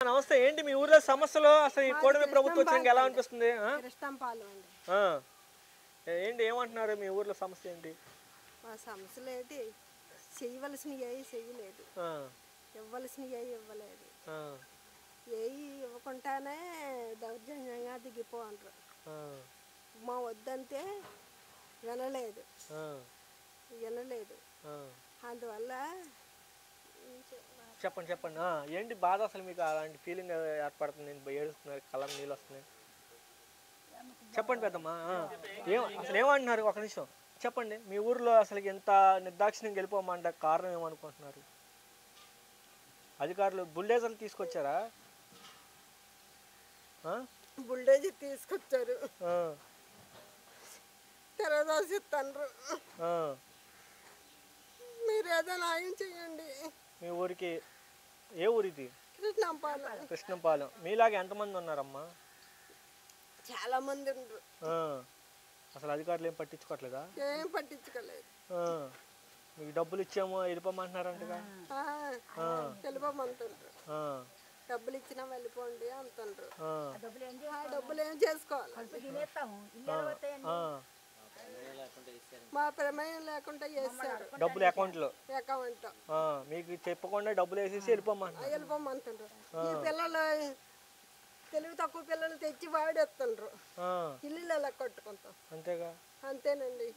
నమస్తే. ఏంటి మీ ఊర్లో సమస్యలు? అసలు ఈ కూటమి ప్రభుత్వం వచ్చినాక ఎలా అనిపిస్తుంది? ఆ? ఏంటి ఏమంటున్నారు? మీ ఊర్లో సమస్య ఏంటి? మా సమస్యలు ఏంటి? చేయవలసినవి చేయలేదు, ఇవ్వవలసినవి ఇవ్వలేదు. ఏవి ఇవ్వకుండానే దౌర్జన్యంగా దిగిపోండ్రు. మా వద్దంటే వినలేదు వినలేదు అందువల్ల చెప్పండి చెప్పండి. ఏంటి బాధ? అసలు మీకు అలాంటి ఫీలింగ్ ఏర్పడుతుంది? ఏడుస్తున్నారు, కళ్ళ నీళ్ళు వస్తున్నాయి. చెప్పండి పెద్దమ్మా. అసలు ఏమంటున్నారు? ఒక నిమిషం చెప్పండి. మీ ఊర్లో అసలు ఎంత నిర్దాక్షిణ్యం గెలిపోమంటే కారణం ఏమనుకుంటున్నారు? అధికారులు బుల్డేజర్లు తీసుకొచ్చారా? బుల్డేజర్ తీసుకొచ్చారు, తెరదోసిస్తారు. మీరు ఏదో న్యాయం చేయండి. మీ ఊరికి ఏ ఊరిది? కృష్ణంపాలెం. కృష్ణంపాలెం. మీలాగా ఎంతమంది ఉన్నారమ్మా? చాలా మంది ఉన్నారు. అసలు అధికారులు ఏం పట్టించుకోవట్లేదా? ఏం పట్టించుకోలేదు. మీకు డబ్బులు ఇచ్చామో వెళ్ళిపోమంటున్నారంటగా? వెళ్ళిపోమంటుండ్రు. డబ్బులు ఇచ్చినా వెళ్ళిపోండి అంటుండ్రు. డబ్బులు ఏం చేసుకోవాలి? మా ప్రమేయం లేకుండా చేస్తారు. డబ్బులు అకౌంట్లో మీకు చెప్పకుండా డబ్బులు వేసేసి వెళ్ళిపోమంటుండ్రు. ఈ పిల్లలు తెలివి తక్కువ పిల్లలు తెచ్చి వాడేస్తుండ్రు. ఇల్లు ఎలా కట్టుకుంటాం? అంతేగా. అంతేనండి.